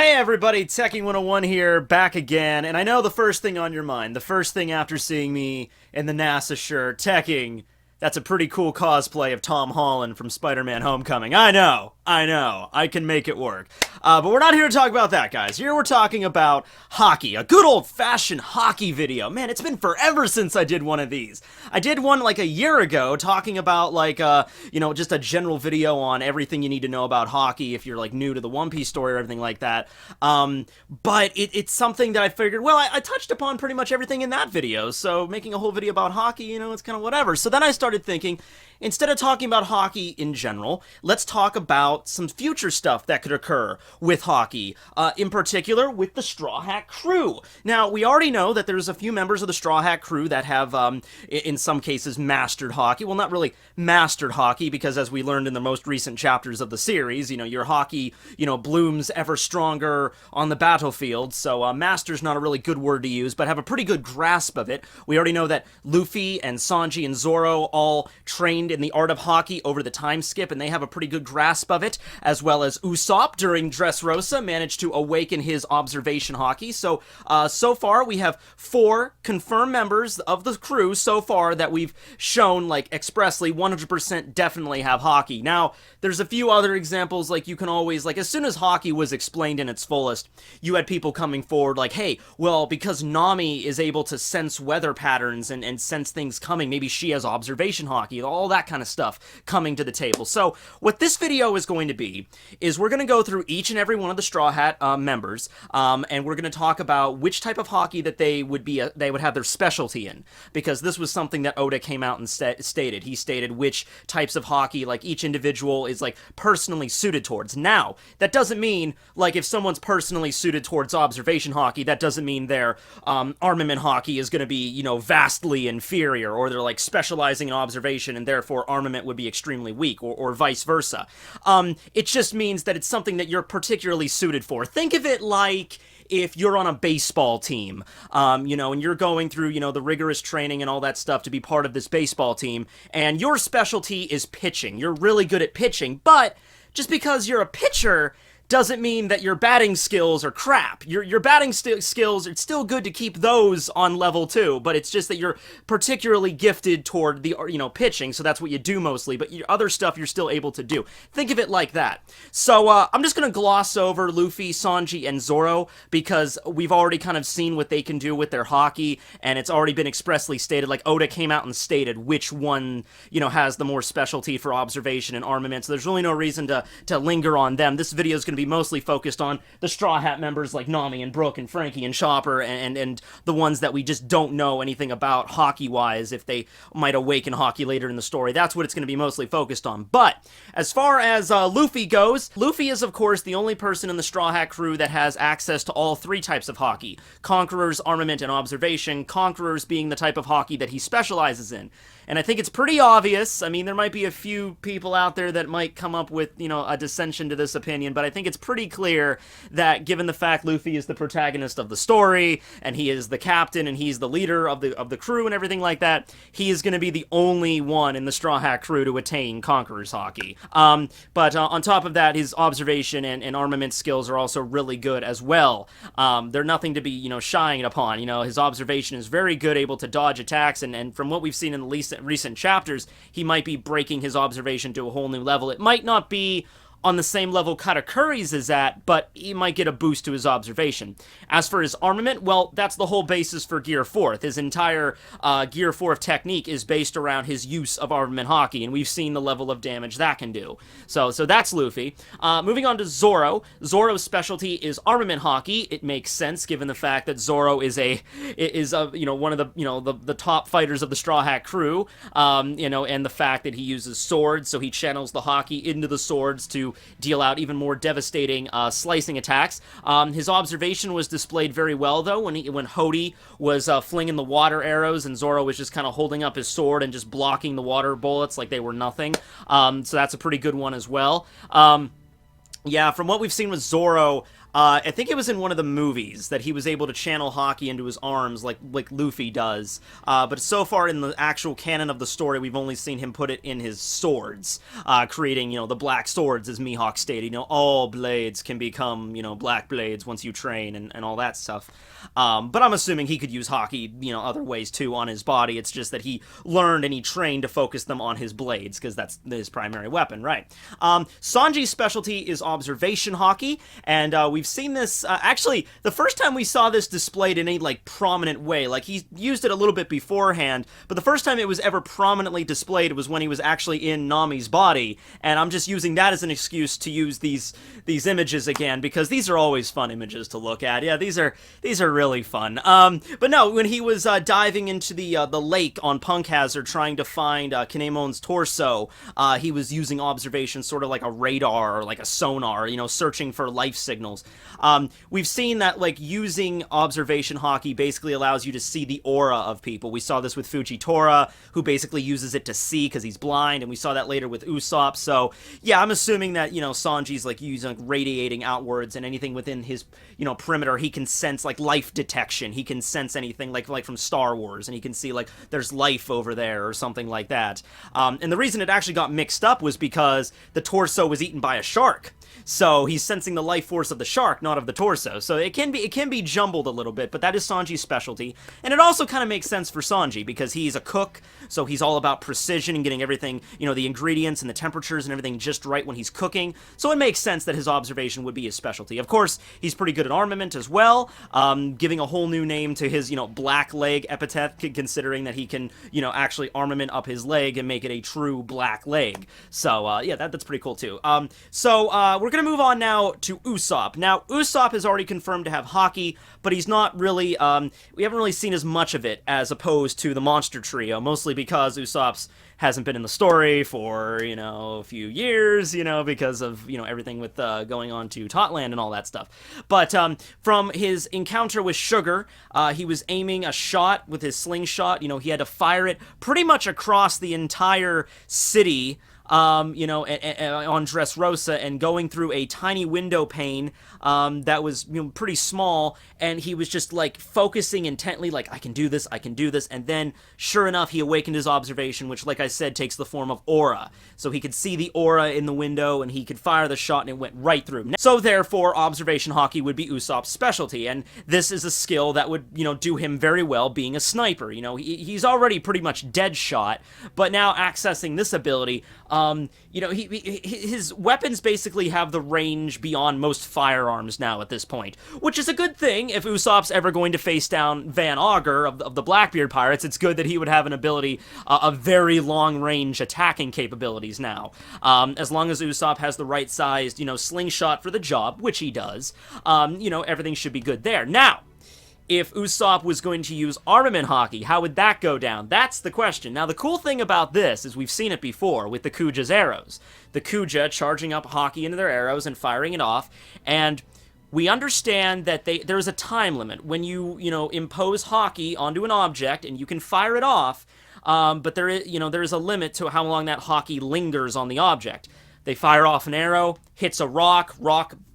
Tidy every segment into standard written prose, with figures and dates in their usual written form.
Hey everybody, Tekking101 here, back again, and I know the first thing on your mind, the first thing after seeing me in the NASA shirt, Tekking, that's a pretty cool cosplay of Tom Holland from Spider-Man Homecoming. I know, I can make it work. But we're not here to talk about that, guys. Here we're talking about Haki, a good old-fashioned Haki video. Man, it's been forever since I did one of these. I did one like a year ago talking about just a general video on everything you need to know about Haki if you're like new to the One Piece story or everything like that. But it's something that I figured, well, I touched upon pretty much everything in that video, so making a whole video about Haki, it's kind of whatever. So then I started thinking, instead of talking about Haki in general, let's talk about some future stuff that could occur with Haki, in particular with the Straw Hat crew. Now, we already know that there's a few members of the Straw Hat crew that have, in some cases, mastered Haki. Well, not really mastered Haki, because as we learned in the most recent chapters of the series, your Haki, blooms ever stronger on the battlefield, so master's not a really good word to use, but have a pretty good grasp of it. We already know that Luffy and Sanji and Zorro all trained in the art of Haki over the time skip, and they have a pretty good grasp of it, as well as Usopp during Dressrosa managed to awaken his observation Haki. So far we have 4 confirmed members of the crew so far that we've shown, like, expressly 100% definitely have Haki. Now, there's a few other examples, like, you can always, like, as soon as Haki was explained in its fullest, you had people coming forward like, hey, well, because Nami is able to sense weather patterns and sense things coming, maybe she has observation Haki, all that kind of stuff coming to the table. So what this video is going to be is we're going to go through each and every one of the Straw Hat members, and we're going to talk about which type of Haki that they would have their specialty in, because this was something that Oda came out and stated. He stated which types of Haki, like, each individual is, like, personally suited towards. Now, that doesn't mean, like, if someone's personally suited towards observation Haki, that doesn't mean their armament Haki is going to be, vastly inferior, or they're, like, specializing in observation and therefore armament would be extremely weak, or vice versa. It just means that it's something that you're particularly suited for. Think of it like if you're on a baseball team, and you're going through, the rigorous training and all that stuff to be part of this baseball team, and your specialty is pitching. You're really good at pitching, but just because you're a pitcher doesn't mean that your batting skills are crap. Your batting skills, it's still good to keep those on level 2, but it's just that you're particularly gifted toward the, pitching, so that's what you do mostly, but your other stuff you're still able to do. Think of it like that. So, I'm just gonna gloss over Luffy, Sanji, and Zorro, because we've already kind of seen what they can do with their Haki, and it's already been expressly stated, like, Oda came out and stated which one, has the more specialty for observation and armament, so there's really no reason to linger on them. This video is gonna be mostly focused on the Straw Hat members like Nami and Brook and Frankie and Chopper, and the ones that we just don't know anything about Haki-wise, if they might awaken Haki later in the story. That's what it's going to be mostly focused on. But as far as Luffy goes, Luffy is, of course, the only person in the Straw Hat crew that has access to all 3 types of Haki: Conquerors, Armament, and Observation, Conquerors being the type of Haki that he specializes in. And I think it's pretty obvious. I mean, there might be a few people out there that might come up with, a dissension to this opinion, but I think it's pretty clear that given the fact Luffy is the protagonist of the story, and he is the captain, and he's the leader of the crew and everything like that, he is going to be the only one in the Straw Hat crew to attain Conqueror's Haki. But on top of that, his observation and armament skills are also really good as well. They're nothing to be, shying upon. His observation is very good, able to dodge attacks, and from what we've seen in the recent chapters, he might be breaking his observation to a whole new level. It might not be on the same level Katakuri's is at, but he might get a boost to his observation. As for his armament, well, that's the whole basis for Gear 4th. His entire Gear 4th technique is based around his use of armament Haki, and we've seen the level of damage that can do. So that's Luffy. Moving on to Zorro. Zorro's specialty is armament Haki. It makes sense given the fact that Zorro is one of the top fighters of the Straw Hat crew, and the fact that he uses swords, so he channels the Haki into the swords to deal out even more devastating slicing attacks. His observation was displayed very well, though, when Hody was flinging the water arrows and Zorro was just kind of holding up his sword and just blocking the water bullets like they were nothing. So that's a pretty good one as well. Yeah, from what we've seen with Zorro, I think it was in one of the movies that he was able to channel Haki into his arms like Luffy does. But so far in the actual canon of the story, we've only seen him put it in his swords, creating, the black swords, as Mihawk stated. All blades can become, black blades once you train and all that stuff. But I'm assuming he could use Haki, other ways too on his body. It's just that he learned and he trained to focus them on his blades, because that's his primary weapon, right? Sanji's specialty is observation Haki, and we've seen this, actually, the first time we saw this displayed in a, prominent way, he used it a little bit beforehand, but the first time it was ever prominently displayed was when he was actually in Nami's body, and I'm just using that as an excuse to use these images again, because these are always fun images to look at. Yeah, these are really fun. But no, when he was diving into the lake on Punk Hazard trying to find Kinemon's torso, he was using observation sort of like a radar or like a sonar, searching for life signals. We've seen that using observation Haki basically allows you to see the aura of people. We saw this with Fujitora, who basically uses it to see because he's blind, and we saw that later with Usopp. So yeah, I'm assuming that Sanji's using radiating outwards, and anything within his perimeter he can sense life detection. He can sense anything like from Star Wars, and he can see there's life over there or something like that. And the reason it actually got mixed up was because the torso was eaten by a shark. So he's sensing the life force of the shark, not of the torso. So it can be jumbled a little bit, but that is Sanji's specialty. And it also kind of makes sense for Sanji, because he's a cook, so he's all about precision and getting everything, the ingredients and the temperatures and everything just right when he's cooking. So it makes sense that his observation would be his specialty. Of course, he's pretty good at armament as well, giving a whole new name to his, black leg epithet, considering that he can, actually armament up his leg and make it a true black leg. So, yeah, that's pretty cool too. We're going to move on now to Usopp. Now, Usopp is already confirmed to have Haki, but he's not really, we haven't really seen as much of it as opposed to the Monster Trio, mostly because Usopp's hasn't been in the story for, a few years, because of, everything with going on to Totland and all that stuff. But from his encounter with Sugar, he was aiming a shot with his slingshot. He had to fire it pretty much across the entire city, on Dressrosa, and going through a tiny window pane that was pretty small, and he was just focusing intently, I can do this, and then sure enough he awakened his observation, which, like I said, takes the form of aura. So he could see the aura in the window, and he could fire the shot, and it went right through. So therefore, observation Haki would be Usopp's specialty, and this is a skill that would do him very well being a sniper. He's already pretty much dead shot, but now accessing this ability, his weapons basically have the range beyond most firearms now at this point, which is a good thing. If Usopp's ever going to face down Van Augur of the Blackbeard Pirates, it's good that he would have an ability of very long-range attacking capabilities now. As long as Usopp has the right-sized, slingshot for the job, which he does, everything should be good there. Now, if Usopp was going to use armament Haki, how would that go down? That's the question. Now, the cool thing about this is we've seen it before with the Kuja's arrows. The Kuja charging up Haki into their arrows and firing it off, and we understand that there's a time limit when you impose Haki onto an object, and you can fire it off, but there is a limit to how long that Haki lingers on the object. They fire off an arrow, hits a rock,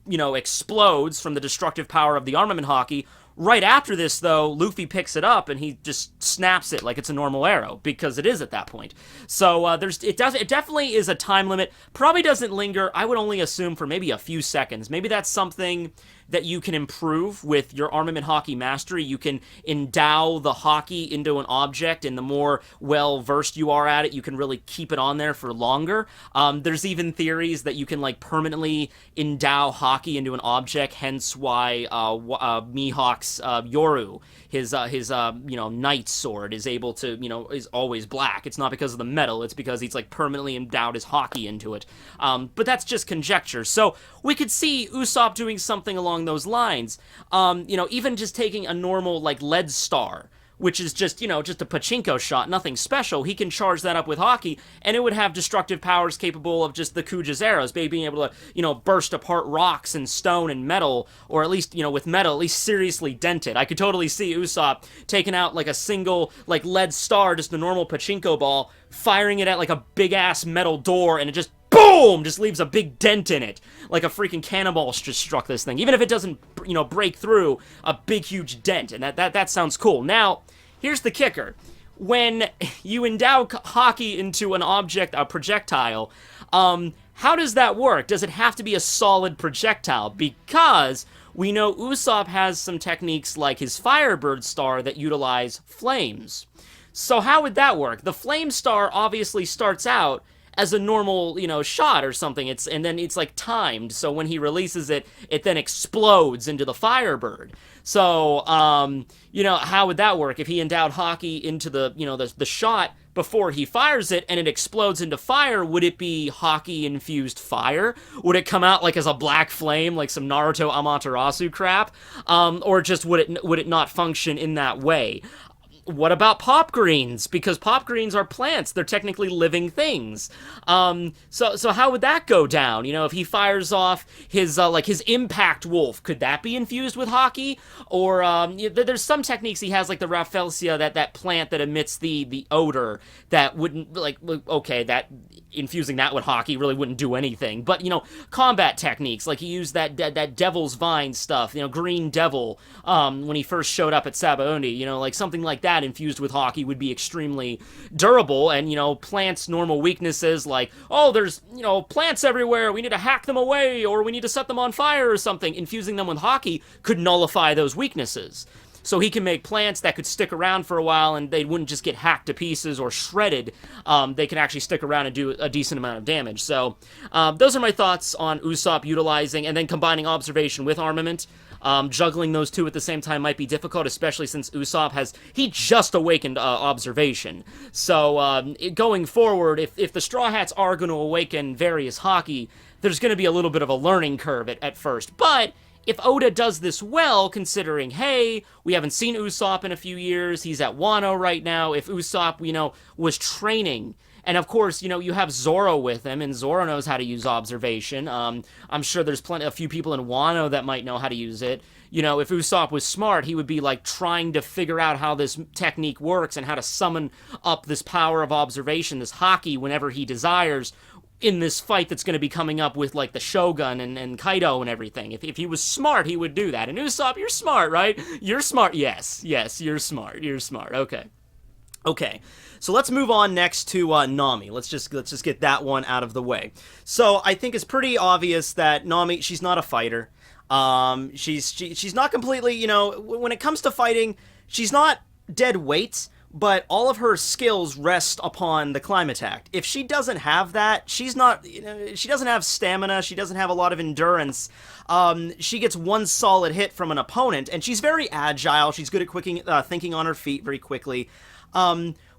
explodes from the destructive power of the armament Haki. Right after this, though, Luffy picks it up and he just snaps it like it's a normal arrow, because it is at that point. So it definitely is a time limit. Probably doesn't linger. I would only assume for maybe a few seconds. Maybe that's something that you can improve with your armament Haki mastery. You can endow the Haki into an object, and the more well-versed you are at it, you can really keep it on there for longer. There's even theories that you can like endow Haki into an object, hence why Mihawk's Yoru, his knight sword, is able to, is always black. It's not because of the metal, it's because he's like permanently endowed his Haki into it. But that's just conjecture. So we could see Usopp doing something along those lines. Even just taking a normal like lead star, which is just, just a pachinko shot, nothing special. He can charge that up with Haki, and it would have destructive powers capable of just the Kuja's arrows, being able to, burst apart rocks and stone and metal, or at least, with metal, at least seriously dent it. I could totally see Usopp taking out like a single, like lead star, just a normal pachinko ball, firing it at like a big-ass metal door, and it just boom, just leaves a big dent in it, like a freaking cannonball just struck this thing. Even if it doesn't, break through, a big huge dent, and that sounds cool. Now, here's the kicker: when you endow Haki into an object, a projectile, how does that work? Does it have to be a solid projectile? Because we know Usopp has some techniques like his Firebird Star that utilize flames. So how would that work? The Flame Star obviously starts out as a normal, shot or something. And then it's like timed. So when he releases it, it then explodes into the Firebird. So, how would that work? If he endowed Haki into the shot before he fires it and it explodes into fire, would it be Haki-infused fire? Would it come out like as a black flame, like some Naruto Amaterasu crap? Or just would it not function in that way? What about pop greens? Because pop greens are plants. They're technically living things. So how would that go down? If he fires off his impact wolf, could that be infused with Haki? Or there's some techniques he has, like the Rafflesia, that plant that emits the odor that wouldn't, that infusing that with Haki really wouldn't do anything. But, combat techniques, like he used that Devil's Vine stuff, Green Devil, when he first showed up at Sabaody, like something like that infused with Haki would be extremely durable. And plants' normal weaknesses, like, oh, there's plants everywhere, we need to hack them away, or we need to set them on fire or something, infusing them with Haki could nullify those weaknesses. So he can make plants that could stick around for a while and they wouldn't just get hacked to pieces or shredded. They can actually stick around and do a decent amount of damage. So those are my thoughts on Usopp utilizing and then combining observation with armament. Juggling those two at the same time might be difficult, especially since Usopp he just awakened observation. So going forward, if the Straw Hats are going to awaken various Haki, there's going to be a little bit of a learning curve at first. But if Oda does this well, considering, hey, we haven't seen Usopp in a few years, he's at Wano right now, if Usopp, was training, and of course, you have Zorro with him, and Zorro knows how to use observation. I'm sure there's a few people in Wano that might know how to use it. If Usopp was smart, he would be, trying to figure out how this technique works and how to summon up this power of observation, this Haki, whenever he desires, in this fight that's going to be coming up with, the Shogun and Kaido and everything. If he was smart, he would do that. And Usopp, you're smart, right? You're smart. Yes, you're smart. You're smart. Okay. So let's move on next to Nami. Let's just get that one out of the way. So I think it's pretty obvious that Nami, she's not a fighter. She's not completely, when it comes to fighting, she's not dead weight, but all of her skills rest upon the climb attack. If she doesn't have that, she's not, she doesn't have stamina, she doesn't have a lot of endurance. She gets one solid hit from an opponent, and she's very agile, she's good at thinking on her feet very quickly.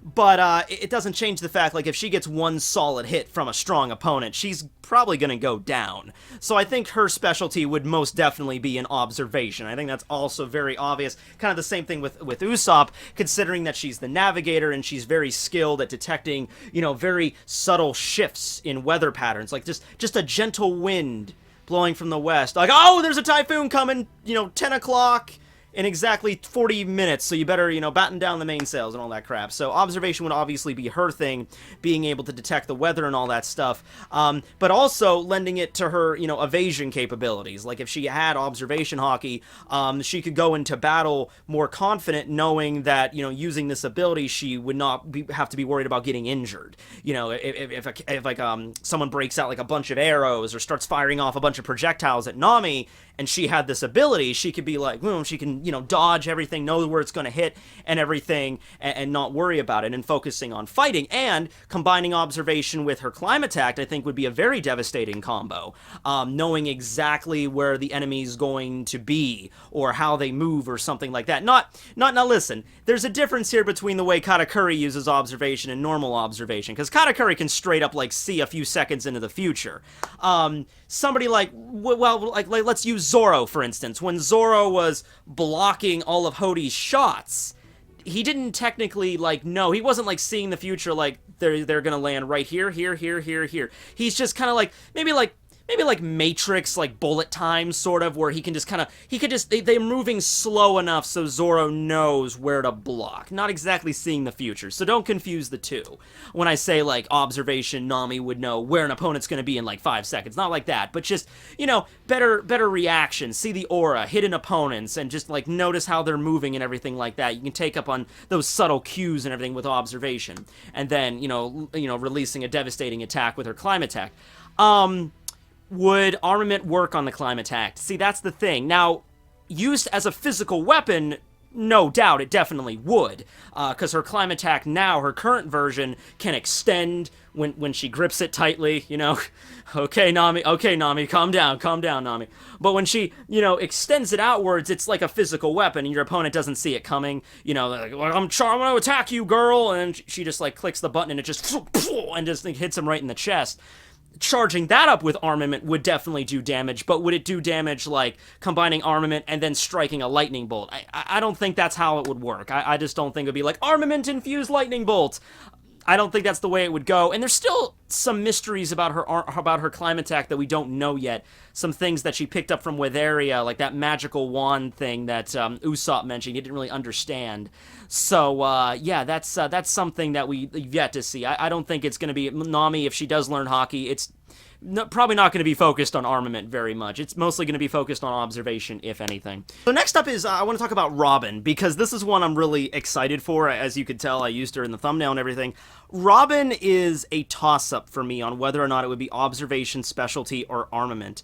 But it doesn't change the fact, if she gets one solid hit from a strong opponent, she's probably going to go down. So I think her specialty would most definitely be in observation. I think that's also very obvious. Kind of the same thing with Usopp, considering that she's the navigator and she's very skilled at detecting, very subtle shifts in weather patterns. Like just a gentle wind blowing from the west. Like, oh, there's a typhoon coming, 10 o'clock. In exactly 40 minutes, so you better, batten down the mainsails and all that crap. So observation would obviously be her thing, being able to detect the weather and all that stuff, but also lending it to her, evasion capabilities. Like, if she had observation Haki, she could go into battle more confident, knowing that, using this ability, she would not have to be worried about getting injured. If someone breaks out, a bunch of arrows or starts firing off a bunch of projectiles at Nami, and she had this ability, she could be like, boom, she can, dodge everything, know where it's going to hit and everything, and not worry about it, and focusing on fighting. And combining observation with her climb attack, I think, would be a very devastating combo. Knowing exactly where the enemy's going to be, or how they move, or something like that. Now listen, there's a difference here between the way Katakuri uses observation and normal observation, because Katakuri can straight up, see a few seconds into the future. Somebody let's use Zorro, for instance. When Zorro was blocking all of Hodi's shots, he didn't technically, know. He wasn't, seeing the future, they're gonna land right here, here, here, here, here. He's just kind of, maybe maybe like Matrix, like bullet time, sort of, where he can just kind of, they're moving slow enough so Zorro knows where to block. Not exactly seeing the future, so don't confuse the two. When I say, like, observation, Nami would know where an opponent's gonna be in, like, 5 seconds. Not like that, but just, you know, better reaction, see the aura, hidden opponents, and just, like, notice how they're moving and everything like that. You can take up on those subtle cues and everything with observation. And then, you know, releasing a devastating attack with her climb attack. Would armament work on the climb attack? See, that's the thing. Now, used as a physical weapon, no doubt it definitely would. Because her climb attack now, her current version, can extend when she grips it tightly, you know. Okay, Nami, calm down, Nami. But when she, you know, extends it outwards, it's like a physical weapon, and your opponent doesn't see it coming. You know, like, I'm gonna attack you, girl, and she just, like, clicks the button, and it just, and just like, hits him right in the chest. Charging that up with armament would definitely do damage, but would it do damage like combining armament and then striking a lightning bolt? I don't think that's how it would work. I just don't think it would be like armament-infused lightning bolt. I don't think that's the way it would go, and there's still some mysteries about her climb attack that we don't know yet. Some things that she picked up from Witheria, like that magical wand thing that Usopp mentioned, he didn't really understand. So, yeah, that's something that we've yet to see. I don't think it's going to be Nami, if she does learn Haki, it's probably not going to be focused on armament very much. It's mostly going to be focused on observation, if anything. So next up is, I want to talk about Robin, because this is one I'm really excited for. As you could tell, I used her in the thumbnail and everything. Robin is a toss-up for me on whether or not it would be observation, specialty, or armament.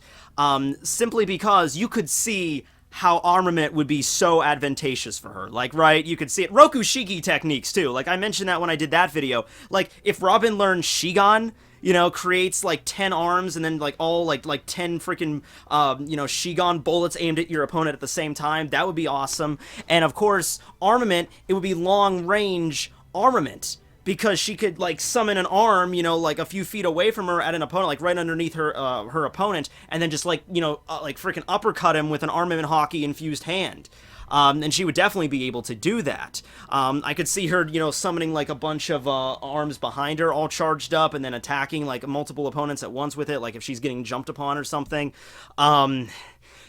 Simply because you could see how armament would be so advantageous for her. Like, right, you could see it. Rokushiki techniques, too. Like, I mentioned that when I did that video. Like, if Robin learned Shigan, you know, creates, like, 10 arms and then, like, all, like 10 freaking, you know, Shigan bullets aimed at your opponent at the same time, that would be awesome. And, of course, armament, it would be long-range armament. Because she could, like, summon an arm, you know, like, a few feet away from her at an opponent, like, right underneath her her opponent, and then just, like, you know, like, freaking uppercut him with an armament Haki-infused hand. And she would definitely be able to do that. I could see her, you know, summoning, like, a bunch of arms behind her, all charged up, and then attacking, like, multiple opponents at once with it, like, if she's getting jumped upon or something.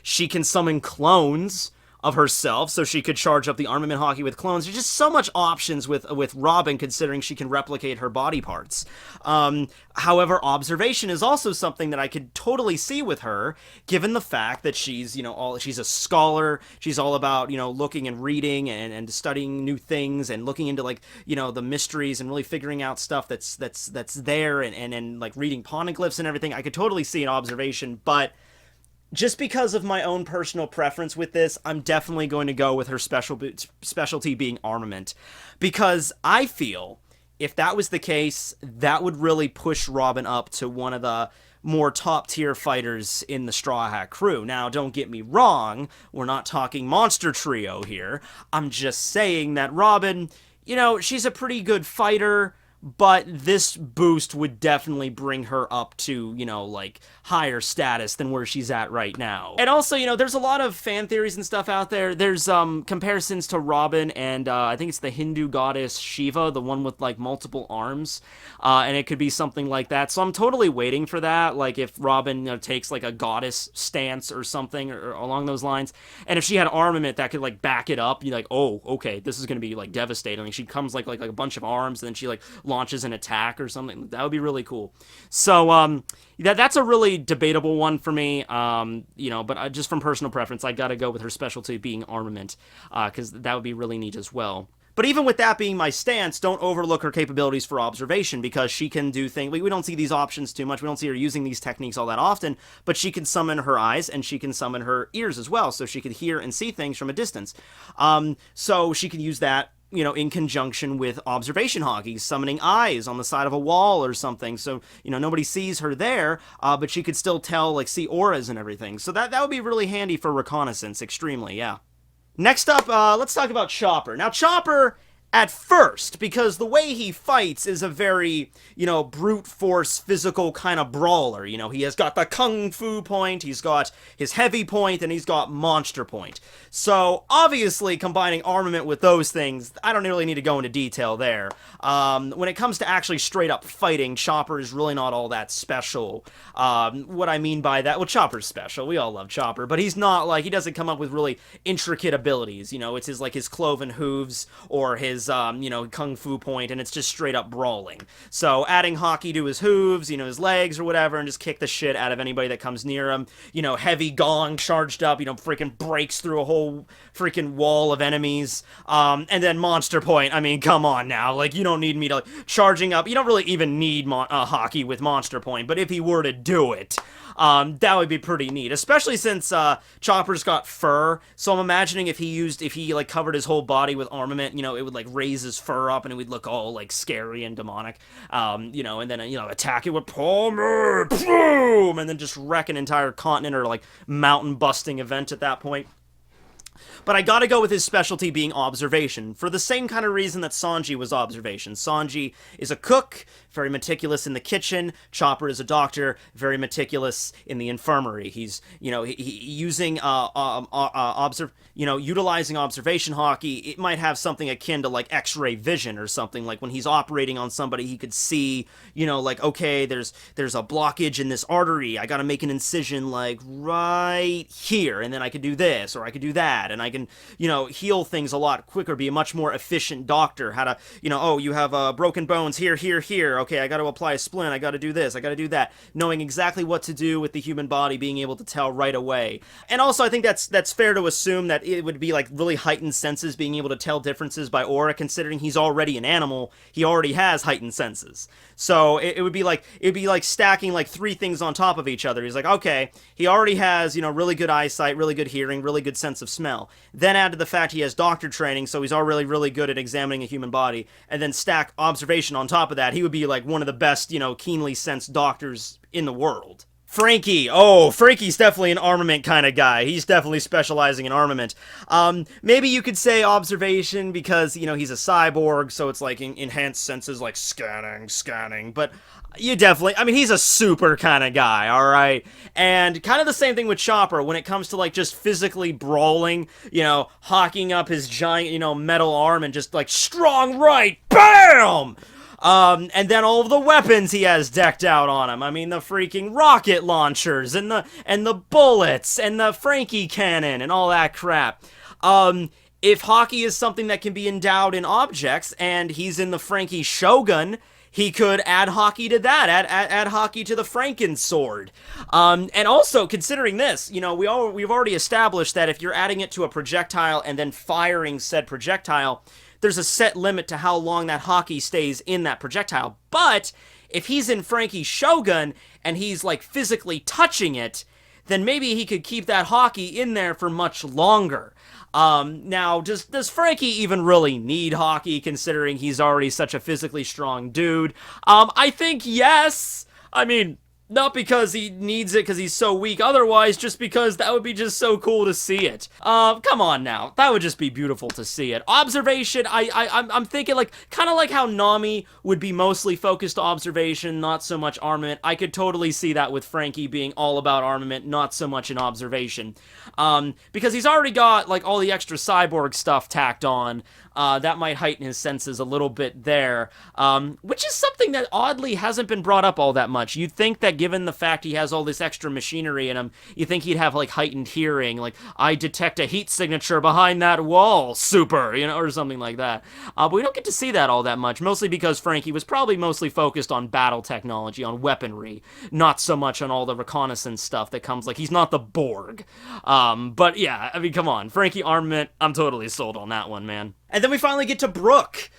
She can summon clones of herself, so she could charge up the armament Haki with clones. There's just so much options with Robin, considering she can replicate her body parts. However, observation is also something that I could totally see with her, given the fact that she's, you know, she's a scholar. She's all about, you know, looking and reading and studying new things and looking into, like, you know, the mysteries and really figuring out stuff that's there and like reading poneglyphs and everything. I could totally see an observation, but just because of my own personal preference with this, I'm definitely going to go with her specialty being armament. Because I feel, if that was the case, that would really push Robin up to one of the more top-tier fighters in the Straw Hat crew. Now, don't get me wrong, we're not talking Monster Trio here. I'm just saying that Robin, you know, she's a pretty good fighter, but this boost would definitely bring her up to, you know, like, higher status than where she's at right now. And also, you know, there's a lot of fan theories and stuff out there. There's comparisons to Robin and I think it's the Hindu goddess Shiva, the one with, like, multiple arms, and it could be something like that. So I'm totally waiting for that, like, if Robin, you know, takes, like, a goddess stance or something or along those lines, and if she had armament that could, like, back it up, you're like, oh, okay, this is gonna be, like, devastating. Like, she comes like a bunch of arms, and then she, like, launches an attack or something. That would be really cool. So that's a really debatable one for me, you know, but just from personal preference, I gotta go with her specialty being armament, because that would be really neat as well. But even with that being my stance, don't overlook her capabilities for observation, because she can do things. We don't see these options too much. We don't see her using these techniques all that often, but she can summon her eyes and she can summon her ears as well, so she could hear and see things from a distance. So she can use that, you know, in conjunction with observation Haki, summoning eyes on the side of a wall or something, so, you know, nobody sees her there, but she could still tell, like, see auras and everything. So that would be really handy for reconnaissance, extremely, yeah. Next up, let's talk about Chopper. Now, Chopper, at first, because the way he fights is a very, brute force, physical kind of brawler. He has got the kung fu point, he's got his heavy point, and he's got monster point. So, obviously, combining armament with those things, I don't really need to go into detail there. When it comes to actually straight up fighting, Chopper is really not all that special. What I mean by that, well, Chopper's special, we all love Chopper, but he's not, he doesn't come up with really intricate abilities. It's his cloven hooves, or his kung fu point, and it's just straight up brawling. So adding Haki to his hooves, his legs or whatever, and just kick the shit out of anybody that comes near him. Heavy gong charged up, freaking breaks through a whole freaking wall of enemies. And then monster point, I mean, come on now, you don't need me to, charging up, you don't really even need Haki with monster point, but if he were to do it, that would be pretty neat, especially since Chopper's got fur. So I'm imagining if he covered his whole body with armament, it would raise his fur up and it would look all scary and demonic. And then attack it with Palmer, boom, and then just wreck an entire continent or mountain busting event at that point. But I gotta go with his specialty being observation, for the same kind of reason that Sanji was observation. Sanji is a cook, very meticulous in the kitchen. Chopper is a doctor, very meticulous in the infirmary. He's, using, utilizing observation Haki. It might have something akin to, X-ray vision or something. When he's operating on somebody, he could see, okay, there's a blockage in this artery. I gotta make an incision, right here, and then I could do this, or I could do that, and I can, heal things a lot quicker, be a much more efficient doctor. How to, oh, you have broken bones here, here, here. Okay, I got to apply a splint. I got to do this. I got to do that. Knowing exactly what to do with the human body, being able to tell right away. And also, I think that's fair to assume that it would be really heightened senses, being able to tell differences by aura, considering he's already an animal. He already has heightened senses. So it would be like stacking three things on top of each other. He's okay, he already has, really good eyesight, really good hearing, really good sense of smell. Then add to the fact he has doctor training, so he's already really good at examining a human body, and then stack observation on top of that. He would be one of the best, keenly sensed doctors in the world. Frankie. Oh, Frankie's definitely an armament kind of guy. He's definitely specializing in armament. Maybe you could say observation because, he's a cyborg, so it's enhanced senses scanning, but you definitely, he's a super kind of guy, alright? And kind of the same thing with Chopper when it comes to, just physically brawling, hawking up his giant, metal arm and just, strong right, BAM! And then all of the weapons he has decked out on him. The freaking rocket launchers, and the bullets, and the Frankie cannon, and all that crap. If Haki is something that can be endowed in objects, and he's in the Frankie Shogun, he could add Haki to that, add Haki to the Franken sword. And also, considering this, we've already established that if you're adding it to a projectile and then firing said projectile, there's a set limit to how long that Haki stays in that projectile. But if he's in Frankie's Shogun and he's physically touching it, then maybe he could keep that Haki in there for much longer. Now, does Frankie even really need Haki, considering he's already such a physically strong dude? I think yes. Not because he needs it because he's so weak otherwise, just because that would be just so cool to see it. Come on now. That would just be beautiful to see it. Observation, I'm thinking kind of like how Nami would be mostly focused on observation, not so much armament. I could totally see that with Frankie being all about armament, not so much in observation. Because he's already got all the extra cyborg stuff tacked on. That might heighten his senses a little bit there, which is something that oddly hasn't been brought up all that much. You'd think that given the fact he has all this extra machinery in him, you think he'd have heightened hearing, I detect a heat signature behind that wall, super, or something like that. But we don't get to see that all that much, mostly because Frankie was probably mostly focused on battle technology, on weaponry, not so much on all the reconnaissance stuff that comes, he's not the Borg. But yeah, come on, Frankie armament, I'm totally sold on that one, man. And then we finally get to Brook.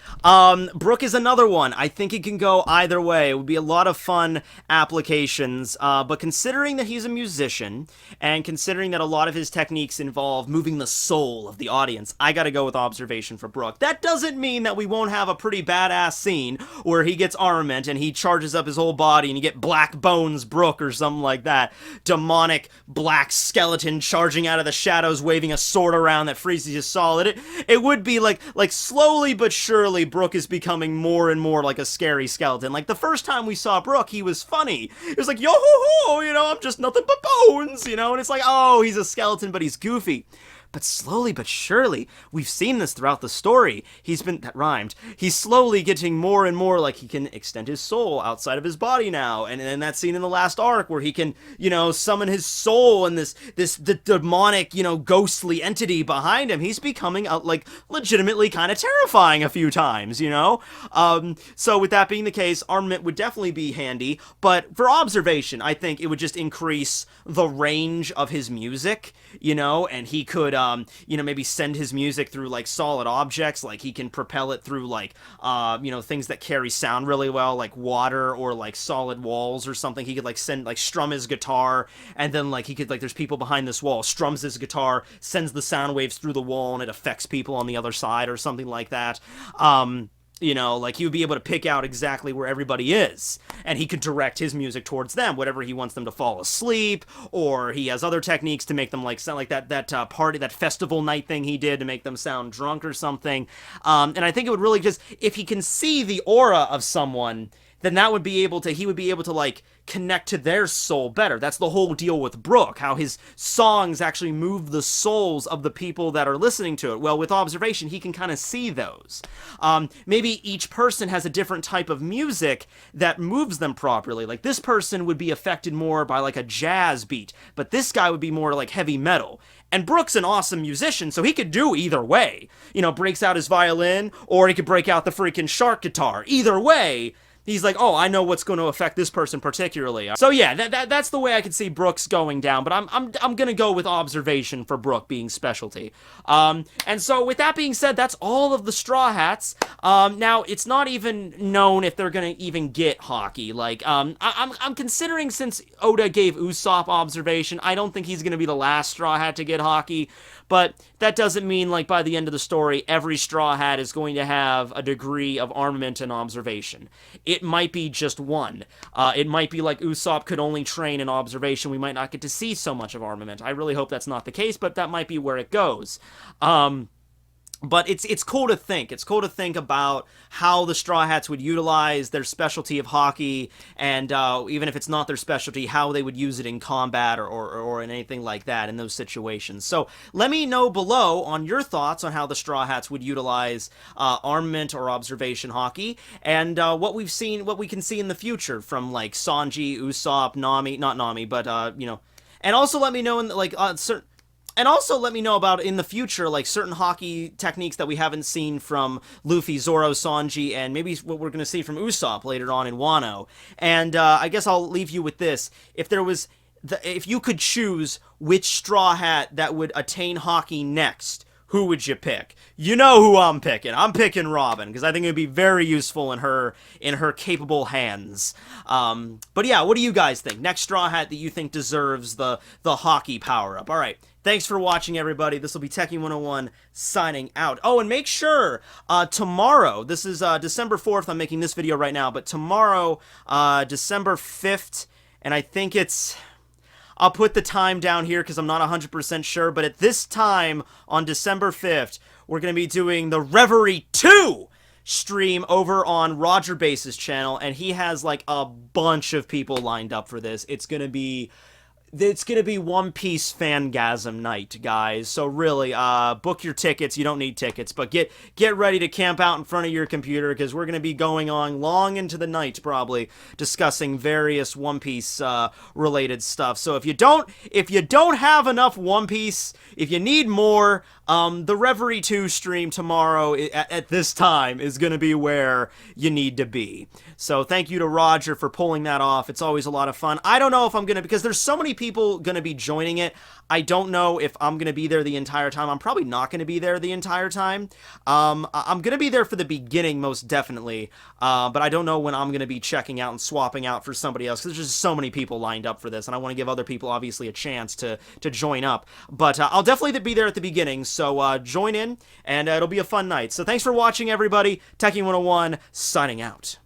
Brook is another one. I think it can go either way. It would be a lot of fun applications, but considering that he's a musician, and considering that a lot of his techniques involve moving the soul of the audience, I gotta go with observation for Brook. That doesn't mean that we won't have a pretty badass scene where he gets armament and he charges up his whole body and you get Black Bones Brook or something like that. Demonic black skeleton charging out of the shadows, waving a sword around that freezes you solid. It would be like slowly but surely, Brook is becoming more and more like a scary skeleton. Like the first time we saw Brook, he was funny. It was like, yo ho ho, you know, I'm just nothing but bones, you know, and it's like, oh, he's a skeleton, but he's goofy. But slowly but surely, we've seen this throughout the story. That rhymed. He's slowly getting more and more like he can extend his soul outside of his body now. And then that scene in the last arc where he can, you know, summon his soul and the demonic, you know, ghostly entity behind him. He's becoming, like, legitimately kind of terrifying a few times, you know? So with that being the case, armament would definitely be handy. But for observation, I think it would just increase the range of his music, you know? And he could, you know, maybe send his music through, like, solid objects, like, he can propel it through, like, you know, things that carry sound really well, like water or, like, solid walls or something. He could, like, strum his guitar, and then, like, he could, like, there's people behind this wall, strums his guitar, sends the sound waves through the wall, and it affects people on the other side or something like that. You know, like, he would be able to pick out exactly where everybody is, and he could direct his music towards them, whatever he wants them to fall asleep, or he has other techniques to make them, like, sound like that party, that festival night thing he did to make them sound drunk or something. And I think it would really just, if he can see the aura of someone, then he would be able to, like, connect to their soul better. That's the whole deal with Brook, how his songs actually move the souls of the people that are listening to it. Well, with observation, he can kind of see those. Maybe each person has a different type of music that moves them properly. Like, this person would be affected more by, like, a jazz beat, but this guy would be more like heavy metal. And Brook's an awesome musician, so he could do either way. You know, breaks out his violin, or he could break out the freaking shark guitar. Either way, he's like, oh, I know what's going to affect this person particularly. So yeah, that's the way I could see Brook's going down, but I'm gonna go with observation for Brook being specialty. And so with that being said, that's all of the Straw Hats. Now it's not even known if they're gonna even get Haki. Like, I'm considering, since Oda gave Usopp observation, I don't think he's gonna be the last Straw Hat to get Haki. But that doesn't mean, like, by the end of the story, every Straw Hat is going to have a degree of armament and observation. It might be just one. It might be like Usopp could only train in observation. We might not get to see so much of armament. I really hope that's not the case, but that might be where it goes. But it's cool to think. It's cool to think about how the Straw Hats would utilize their specialty of Haki, and even if it's not their specialty, how they would use it in combat or in anything like that in those situations. So let me know below on your thoughts on how the Straw Hats would utilize armament or observation Haki, and what we can see in the future from, like, Sanji, Usopp, Nami, not Nami, but you know, and also let me know in, like, certain. And also let me know about, in the future, like, certain Haki techniques that we haven't seen from Luffy, Zorro, Sanji, and maybe what we're going to see from Usopp later on in Wano. And I guess I'll leave you with this. If you could choose which Straw Hat that would attain Haki next, who would you pick? You know who I'm picking. I'm picking Robin, because I think it would be very useful in her capable hands. But yeah, what do you guys think? Next Straw Hat that you think deserves the Haki power-up. All right. Thanks for watching, everybody. This will be Tekking101 signing out. Oh, and make sure, tomorrow, this is December 4th, I'm making this video right now, but tomorrow, December 5th, and I think I'll put the time down here because I'm not 100% sure, but at this time, on December 5th, we're going to be doing the Reverie 2 stream over on Roger Base's channel, and he has, like, a bunch of people lined up for this. It's gonna be One Piece fangasm night, guys. So really, book your tickets. You don't need tickets, but get ready to camp out in front of your computer, because we're going to be going on long into the night, probably, discussing various One Piece related stuff. So if you don't have enough One Piece, if you need more, the Reverie 2 stream tomorrow at this time is going to be where you need to be. So thank you to Roger for pulling that off. It's always a lot of fun. I don't know if I'm going to, because there's so many people going to be joining it, I don't know if I'm going to be there the entire time. I'm probably not going to be there the entire time. I'm going to be there for the beginning, most definitely, but I don't know when I'm going to be checking out and swapping out for somebody else, because there's just so many people lined up for this, and I want to give other people, obviously, a chance to join up. But I'll definitely be there at the beginning, so join in, and it'll be a fun night. So thanks for watching, everybody. Tekking101 signing out.